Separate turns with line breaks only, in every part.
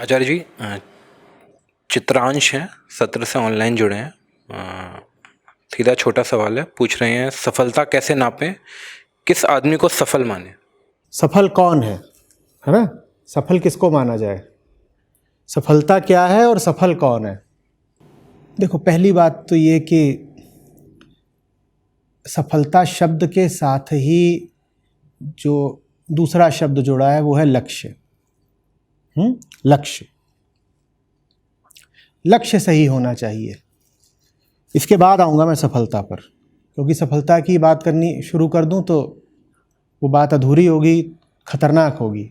आचार्य जी, चित्रांश हैं, सत्र से ऑनलाइन जुड़े हैं। सीधा छोटा सवाल है, पूछ रहे हैं सफलता कैसे नापें, किस आदमी को सफल माने?
सफल कौन है ना? सफल किसको माना जाए, सफलता क्या है और सफल कौन है? देखो, पहली बात तो ये कि सफलता शब्द के साथ ही जो दूसरा शब्द जुड़ा है वो है लक्ष्य। लक्ष्य लक्ष्य सही होना चाहिए। इसके बाद आऊँगा मैं सफलता पर, क्योंकि सफलता की बात करनी शुरू कर दूं तो वो बात अधूरी होगी, खतरनाक होगी।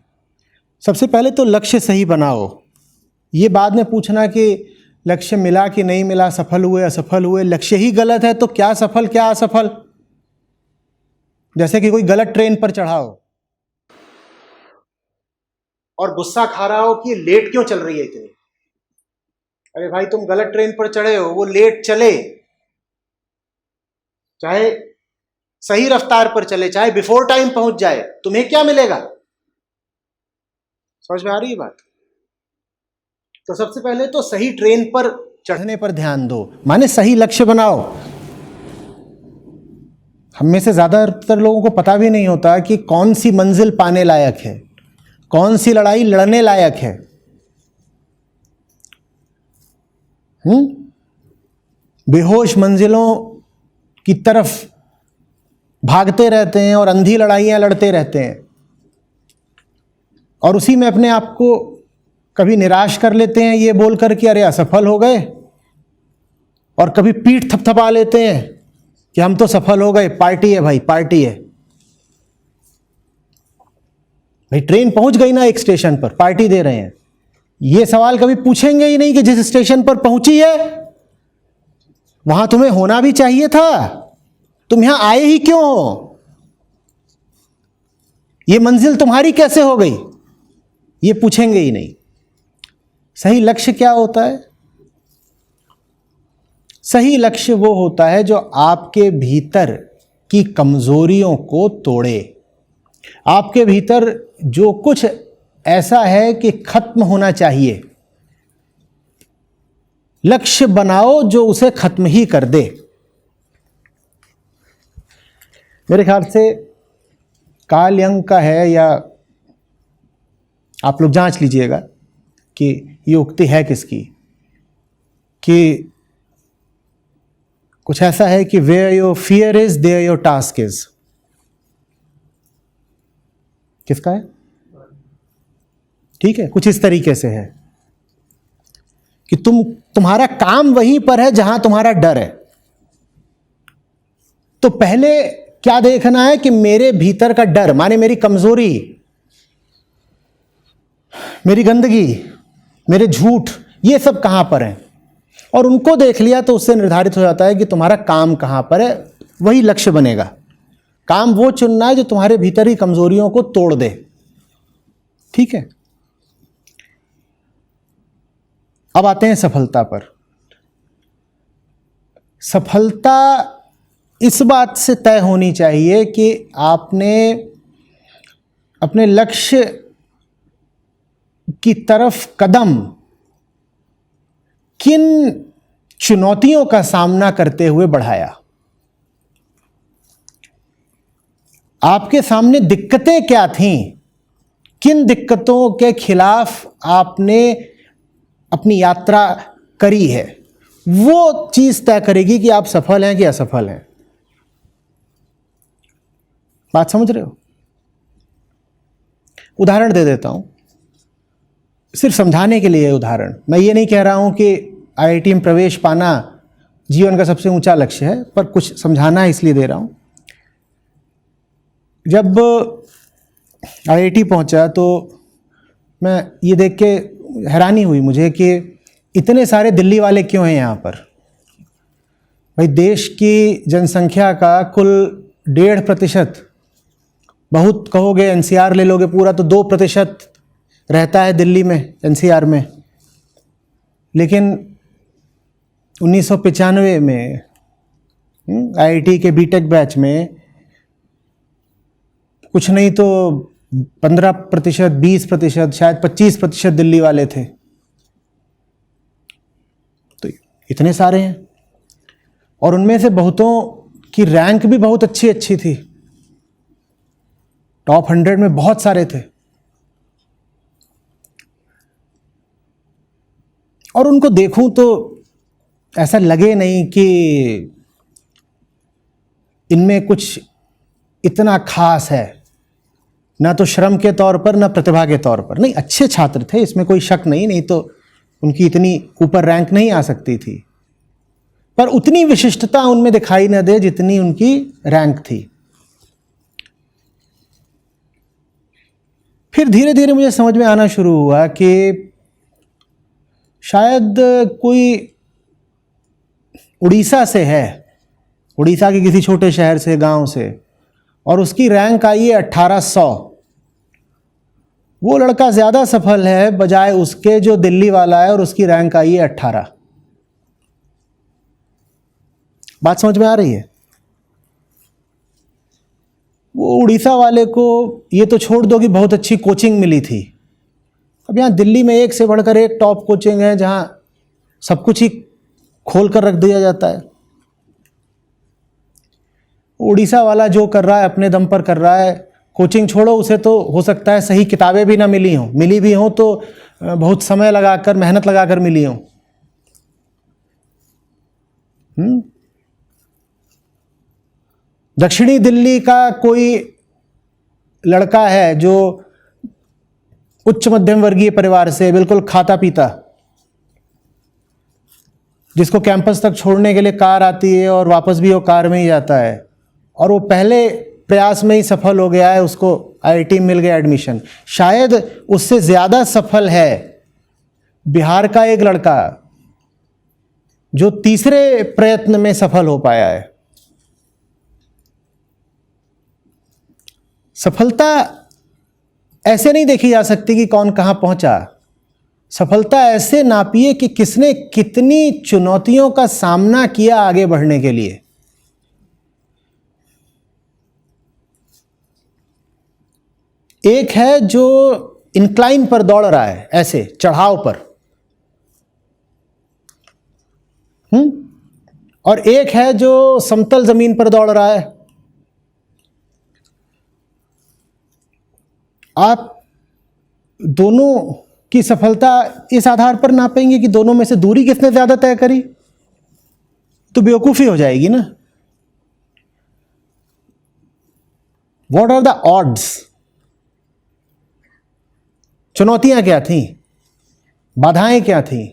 सबसे पहले तो लक्ष्य सही बनाओ। ये बाद में पूछना कि लक्ष्य मिला कि नहीं मिला, सफल हुए असफल हुए, लक्ष्य ही गलत है तो क्या सफल क्या असफल। जैसे कि कोई गलत ट्रेन पर चढ़ा हो और गुस्सा खा रहा हो कि लेट क्यों चल रही है इतनी। अरे भाई, तुम गलत ट्रेन पर चढ़े हो, वो लेट चले, चाहे सही रफ्तार पर चले, चाहे बिफोर टाइम पहुंच जाए, तुम्हें क्या मिलेगा? समझ में आ रही है बात? तो सबसे पहले तो सही ट्रेन पर चढ़ने पर ध्यान दो, माने सही लक्ष्य बनाओ। हम में से ज्यादातर लोगों को पता भी नहीं होता कि कौन सी मंजिल पाने लायक है, कौन सी लड़ाई लड़ने लायक है। बेहोश मंजिलों की तरफ भागते रहते हैं और अंधी लड़ाइयां लड़ते रहते हैं, और उसी में अपने आप को कभी निराश कर लेते हैं ये बोलकर कि अरे असफल हो गए, और कभी पीठ थपथपा लेते हैं कि हम तो सफल हो गए, पार्टी है भाई, पार्टी है। भाई, ट्रेन पहुंच गई ना एक स्टेशन पर, पार्टी दे रहे हैं। ये सवाल कभी पूछेंगे ही नहीं कि जिस स्टेशन पर पहुंची है वहां तुम्हें होना भी चाहिए था, तुम यहां आए ही क्यों हो, ये मंजिल तुम्हारी कैसे हो गई, ये पूछेंगे ही नहीं। सही लक्ष्य क्या होता है? सही लक्ष्य वो होता है जो आपके भीतर की कमजोरियों को तोड़े, आपके भीतर जो कुछ ऐसा है कि खत्म होना चाहिए, लक्ष्य बनाओ जो उसे खत्म ही कर दे। मेरे ख्याल से कार्ल यंग का है, या आप लोग जांच लीजिएगा कि ये उक्ति है किसकी, कि कुछ ऐसा है कि where your fear is there your task is. किसका है? ठीक है, कुछ इस तरीके से है कि तुम्हारा काम वहीं पर है जहां तुम्हारा डर है। तो पहले क्या देखना है कि मेरे भीतर का डर, माने मेरी कमजोरी, मेरी गंदगी, मेरे झूठ, ये सब कहां पर है, और उनको देख लिया तो उससे निर्धारित हो जाता है कि तुम्हारा काम कहां पर है। वही लक्ष्य बनेगा। काम वो चुनना है जो तुम्हारे भीतर ही कमजोरियों को तोड़ दे। ठीक है, अब आते हैं सफलता पर। सफलता इस बात से तय होनी चाहिए कि आपने अपने लक्ष्य की तरफ कदम किन चुनौतियों का सामना करते हुए बढ़ाया, आपके सामने दिक्कतें क्या थीं, किन दिक्कतों के खिलाफ आपने अपनी यात्रा करी है। वो चीज तय करेगी कि आप सफल हैं कि असफल हैं। बात समझ रहे हो? उदाहरण दे देता हूं, सिर्फ समझाने के लिए उदाहरण। मैं ये नहीं कह रहा हूं कि आईआईटी में प्रवेश पाना जीवन का सबसे ऊंचा लक्ष्य है, पर कुछ समझाना है इसलिए दे रहा हूं। जब आईआईटी पहुंचा तो मैं ये देख के हैरानी हुई मुझे कि इतने सारे दिल्ली वाले क्यों हैं यहाँ पर। भाई, देश की जनसंख्या का कुल 1.5%, बहुत कहोगे एनसीआर ले लोगे पूरा तो 2% रहता है दिल्ली में, एनसीआर में। लेकिन 1995 में आईआईटी के बीटेक बैच में कुछ नहीं तो 15%, 20%, शायद 25% दिल्ली वाले थे। इतने सारे हैं, और उनमें से बहुतों की रैंक भी बहुत अच्छी अच्छी थी, टॉप 100 में बहुत सारे थे, और उनको देखूं तो ऐसा लगे नहीं कि इनमें कुछ इतना खास है, ना तो श्रम के तौर पर ना प्रतिभा के तौर पर। नहीं, अच्छे छात्र थे, इसमें कोई शक नहीं, नहीं तो उनकी इतनी ऊपर रैंक नहीं आ सकती थी, पर उतनी विशिष्टता उनमें दिखाई न दे जितनी उनकी रैंक थी। फिर धीरे धीरे मुझे समझ में आना शुरू हुआ कि शायद कोई उड़ीसा से है, उड़ीसा के किसी छोटे शहर से, गांव से, और उसकी रैंक आई है 1800। वो लड़का ज़्यादा सफल है बजाय उसके जो दिल्ली वाला है और उसकी रैंक आई है 18। बात समझ में आ रही है? वो उड़ीसा वाले को ये तो छोड़ दो कि बहुत अच्छी कोचिंग मिली थी, अब यहाँ दिल्ली में एक से बढ़कर एक टॉप कोचिंग है जहाँ सब कुछ ही खोल कर रख दिया जाता है। उड़ीसा वाला जो कर रहा है अपने दम पर कर रहा है, कोचिंग छोड़ो, उसे तो हो सकता है सही किताबें भी ना मिली हों, मिली भी हों तो बहुत समय लगाकर, मेहनत लगाकर मिली हों। दक्षिणी दिल्ली का कोई लड़का है जो उच्च मध्यम वर्गीय परिवार से, बिल्कुल खाता पीता, जिसको कैंपस तक छोड़ने के लिए कार आती है और वापस भी वो कार में ही जाता है, और वो पहले प्रयास में ही सफल हो गया है, उसको आईआईटी मिल गया एडमिशन। शायद उससे ज़्यादा सफल है बिहार का एक लड़का जो तीसरे प्रयत्न में सफल हो पाया है। सफलता ऐसे नहीं देखी जा सकती कि कौन कहां पहुंचा। सफलता ऐसे नापिए कि किसने कितनी चुनौतियों का सामना किया आगे बढ़ने के लिए। एक है जो इंक्लाइन पर दौड़ रहा है, ऐसे चढ़ाव पर, और एक है जो समतल जमीन पर दौड़ रहा है। आप दोनों की सफलता इस आधार पर नापेंगे कि दोनों में से दूरी किसने ज्यादा तय करी, तो बेवकूफी हो जाएगी ना। What are the odds? चुनौतियां क्या थीं, बाधाएं क्या थीं?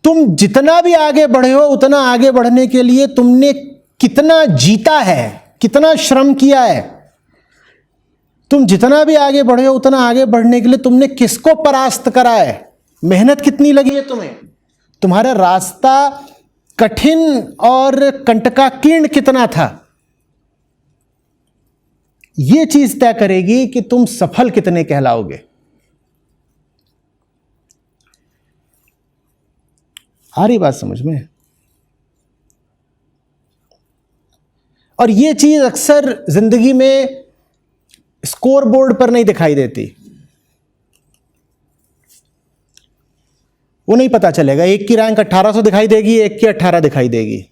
तुम जितना भी आगे बढ़े हो, उतना आगे बढ़ने के लिए तुमने कितना जीता है, कितना श्रम किया है। तुम जितना भी आगे बढ़े हो, उतना आगे बढ़ने के लिए तुमने किसको परास्त करा है, मेहनत कितनी लगी है तुम्हें, तुम्हारा रास्ता कठिन और कंटकाकीर्ण कितना था। यह चीज तय करेगी कि तुम सफल कितने कहलाओगे। आ रही बात समझ में? और यह चीज अक्सर जिंदगी में स्कोर बोर्ड पर नहीं दिखाई देती। वो नहीं पता चलेगा, एक की रैंक 1800 दिखाई देगी, एक की 18 दिखाई देगी।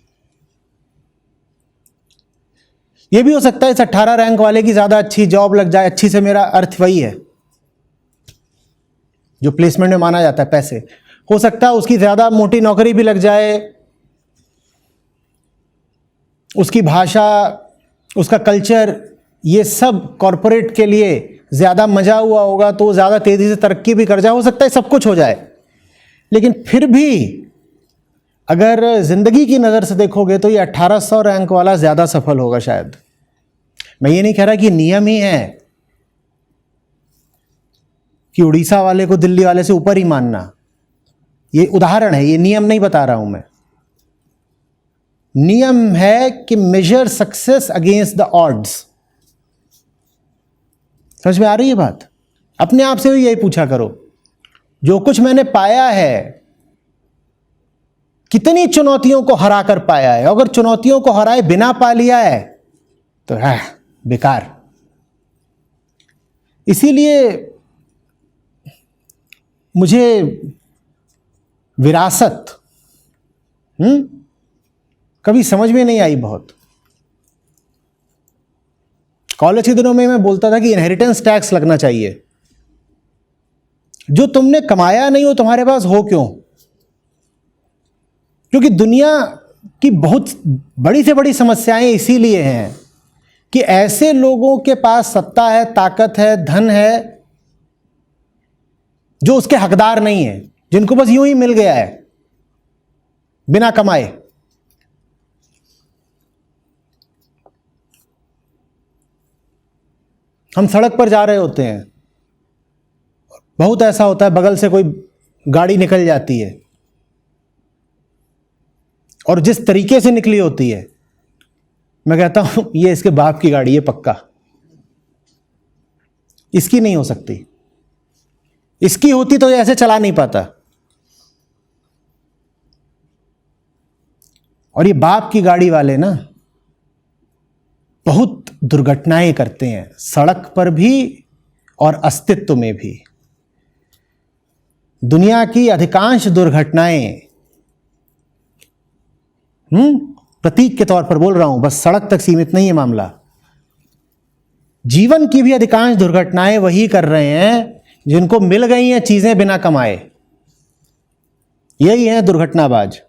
यह भी हो सकता है इस 18 रैंक वाले की ज्यादा अच्छी जॉब लग जाए। अच्छी से मेरा अर्थ वही है जो प्लेसमेंट में माना जाता है, पैसे। हो सकता है उसकी ज्यादा मोटी नौकरी भी लग जाए, उसकी भाषा, उसका कल्चर, ये सब कॉरपोरेट के लिए ज्यादा मजा हुआ होगा तो ज्यादा तेजी से तरक्की भी कर जाए। हो सकता है सब कुछ हो जाए, लेकिन फिर भी अगर जिंदगी की नजर से देखोगे तो ये 1800 रैंक वाला ज्यादा सफल होगा शायद। मैं ये नहीं कह रहा कि नियम ही है कि उड़ीसा वाले को दिल्ली वाले से ऊपर ही मानना। ये उदाहरण है, ये नियम नहीं बता रहा हूं मैं। नियम है कि major success against the odds. समझ में आ रही है बात? अपने आप से भी यही पूछा करो, जो कुछ मैंने पाया है कितनी चुनौतियों को हरा कर पाया है। अगर चुनौतियों को हराए बिना पा लिया है तो बेकार। इसीलिए मुझे विरासत कभी समझ में नहीं आई बहुत। कॉलेज के दिनों में मैं बोलता था कि इनहेरिटेंस टैक्स लगना चाहिए। जो तुमने कमाया नहीं हो तुम्हारे पास हो क्यों? क्योंकि दुनिया की बहुत बड़ी से बड़ी समस्याएं इसीलिए हैं कि ऐसे लोगों के पास सत्ता है, ताकत है, धन है जो उसके हकदार नहीं है, जिनको बस यूं ही मिल गया है बिना कमाए। हम सड़क पर जा रहे होते हैं, बहुत ऐसा होता है बगल से कोई गाड़ी निकल जाती है और जिस तरीके से निकली होती है मैं कहता हूं ये इसके बाप की गाड़ी है पक्का, इसकी नहीं हो सकती। इसकी होती तो ये ऐसे चला नहीं पाता। और ये बाप की गाड़ी वाले ना बहुत दुर्घटनाएं करते हैं, सड़क पर भी और अस्तित्व में भी। दुनिया की अधिकांश दुर्घटनाएं, प्रतीक के तौर पर बोल रहा हूं, बस सड़क तक सीमित नहीं है मामला। जीवन की भी अधिकांश दुर्घटनाएं वही कर रहे हैं जिनको मिल गई हैं चीजें बिना कमाए। यही है दुर्घटनाबाज।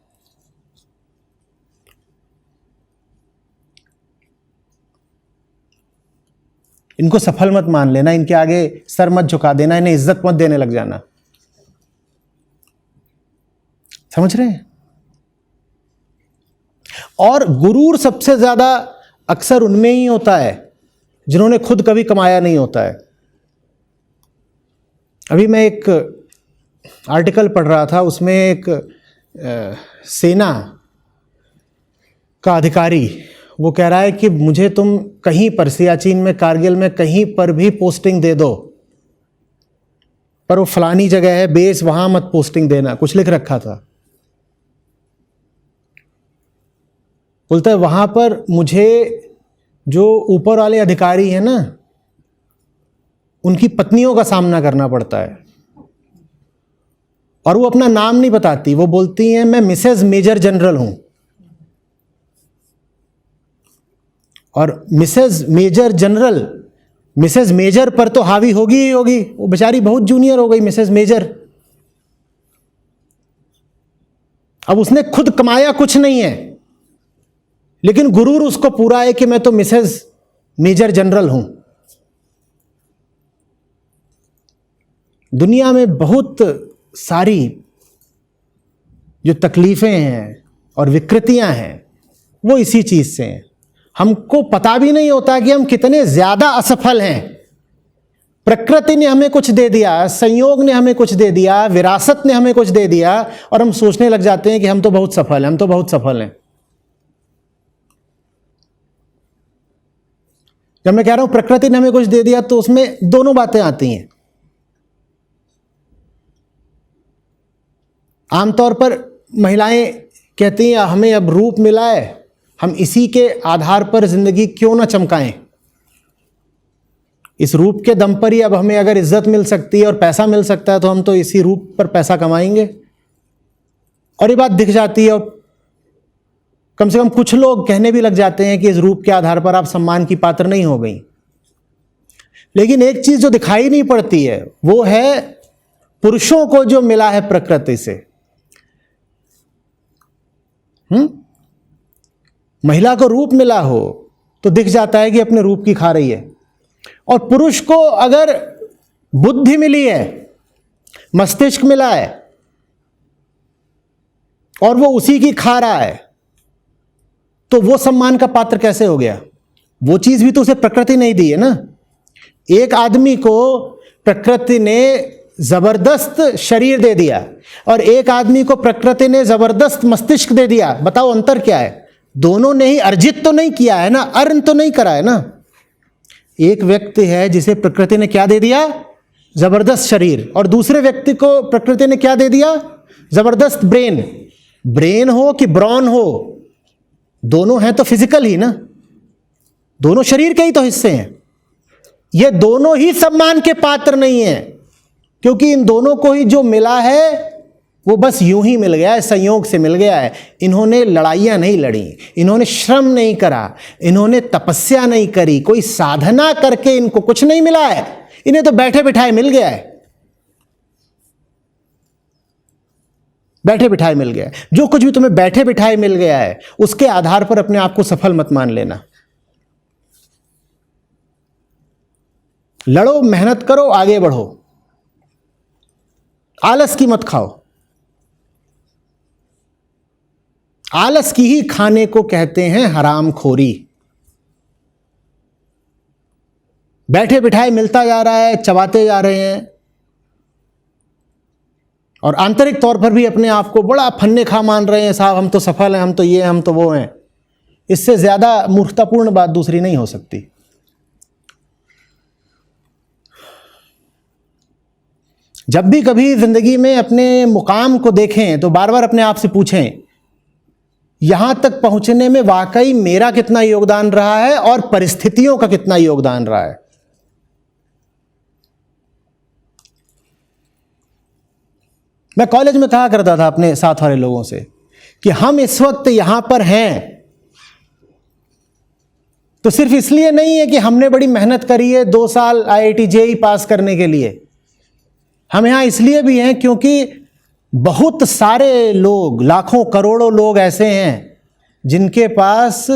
इनको सफल मत मान लेना, इनके आगे सर मत झुका देना, इन्हें इज्जत मत देने लग जाना। समझ रहे हैं? और गुरूर सबसे ज्यादा अक्सर उनमें ही होता है जिन्होंने खुद कभी कमाया नहीं होता है। अभी मैं एक आर्टिकल पढ़ रहा था, उसमें एक सेना का अधिकारी वो कह रहा है कि मुझे तुम कहीं पर सियाचिन में, कारगिल में कहीं पर भी पोस्टिंग दे दो, पर वो फलानी जगह है बेस, वहां मत पोस्टिंग देना, कुछ लिख रखा था। बोलता है वहां पर मुझे जो ऊपर वाले अधिकारी हैं ना, उनकी पत्नियों का सामना करना पड़ता है और वो अपना नाम नहीं बताती, वो बोलती हैं मैं मिसेज मेजर जनरल हूं। और mrs major general, mrs major पर तो हावी होगी ही होगी, वो बेचारी बहुत जूनियर हो गई मिसेज मेजर। अब उसने खुद कमाया कुछ नहीं है, लेकिन गुरूर उसको पूरा है कि मैं तो मिसेज मेजर जनरल हूं। दुनिया में बहुत सारी जो तकलीफें हैं और विकृतियां हैं वो इसी चीज से हैं। हमको पता भी नहीं होता कि हम कितने ज्यादा असफल हैं। प्रकृति ने हमें कुछ दे दिया, संयोग ने हमें कुछ दे दिया, विरासत ने हमें कुछ दे दिया और हम सोचने लग जाते हैं कि हम तो बहुत सफल हैं, हम तो बहुत सफल हैं। जब मैं कह रहा हूं प्रकृति ने हमें कुछ दे दिया तो उसमें दोनों बातें आती हैं। आमतौर पर महिलाएं कहती हैं हमें अब रूप मिला है, हम इसी के आधार पर जिंदगी क्यों ना चमकाएं। इस रूप के दम पर ही अब हमें अगर इज्जत मिल सकती है और पैसा मिल सकता है तो हम तो इसी रूप पर पैसा कमाएंगे। और ये बात दिख जाती है और कम से कम कुछ लोग कहने भी लग जाते हैं कि इस रूप के आधार पर आप सम्मान की पात्र नहीं हो गई। लेकिन एक चीज जो दिखाई नहीं पड़ती है वो है पुरुषों को जो मिला है प्रकृति से। महिला को रूप मिला हो तो दिख जाता है कि अपने रूप की खा रही है, और पुरुष को अगर बुद्धि मिली है, मस्तिष्क मिला है और वो उसी की खा रहा है, तो वो सम्मान का पात्र कैसे हो गया? वो चीज भी तो उसे प्रकृति नहीं दी है ना। एक आदमी को प्रकृति ने जबरदस्त शरीर दे दिया और एक आदमी को प्रकृति ने जबरदस्त मस्तिष्क दे दिया। बताओ अंतर क्या है? दोनों ने ही अर्जित तो नहीं किया है ना, अर्न तो नहीं करा है ना। एक व्यक्ति है जिसे प्रकृति ने क्या दे दिया? जबरदस्त शरीर, और दूसरे व्यक्ति को प्रकृति ने क्या दे दिया? जबरदस्त ब्रेन। ब्रेन हो कि ब्रॉन हो, दोनों हैं तो फिजिकल ही ना, दोनों शरीर के ही तो हिस्से हैं। ये दोनों ही सम्मान के पात्र नहीं है, क्योंकि इन दोनों को ही जो मिला है वो बस यूं ही मिल गया है, संयोग से मिल गया है। इन्होंने लड़ाइयाँ नहीं लड़ी, इन्होंने श्रम नहीं करा, इन्होंने तपस्या नहीं करी, कोई साधना करके इनको कुछ नहीं मिला है। इन्हें तो बैठे बिठाए मिल गया है, बैठे बिठाए मिल गया है। जो कुछ भी तुम्हें बैठे बिठाए मिल गया है, उसके आधार पर अपने आप को सफल मत मान लेना। लड़ो, मेहनत करो, आगे बढ़ो, आलस की मत खाओ। आलस की ही खाने को कहते हैं हरामखोरी। बैठे बिठाए मिलता जा रहा है, चबाते जा रहे हैं, और आंतरिक तौर पर भी अपने आप को बड़ा फन्ने खा मान रहे हैं, साहब हम तो सफल हैं, हम तो ये हैं, हम तो वो हैं। इससे ज्यादा मूर्खतापूर्ण बात दूसरी नहीं हो सकती। जब भी कभी जिंदगी में अपने मुकाम को देखें तो बार बार अपने आप से पूछें, यहां तक पहुंचने में वाकई मेरा कितना योगदान रहा है और परिस्थितियों का कितना योगदान रहा है। मैं कॉलेज में कहा करता था अपने साथ वाले लोगों से कि हम इस वक्त यहां पर हैं तो सिर्फ इसलिए नहीं है कि हमने बड़ी मेहनत करी है 2 साल IIT JEE पास करने के लिए। हम यहां इसलिए भी हैं क्योंकि बहुत सारे लोग, लाखों करोड़ों लोग ऐसे हैं जिनके पास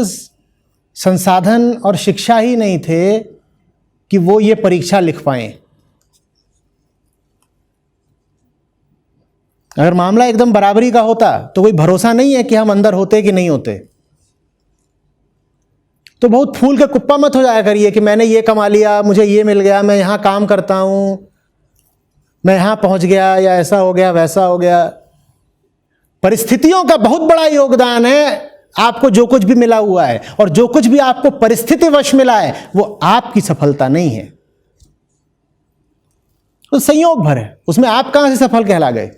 संसाधन और शिक्षा ही नहीं थे कि वो ये परीक्षा लिख पाएं। अगर मामला एकदम बराबरी का होता तो कोई भरोसा नहीं है कि हम अंदर होते कि नहीं होते। तो बहुत फूल का कुप्पा मत हो जाया करिए कि मैंने ये कमा लिया, मुझे ये मिल गया, मैं यहां काम करता हूं, मैं यहां पहुंच गया, या ऐसा हो गया, वैसा हो गया। परिस्थितियों का बहुत बड़ा योगदान है आपको जो कुछ भी मिला हुआ है, और जो कुछ भी आपको परिस्थितिवश मिला है वो आपकी सफलता नहीं है, तो संयोग भर है, उसमें आप कहां से सफल कहला गए।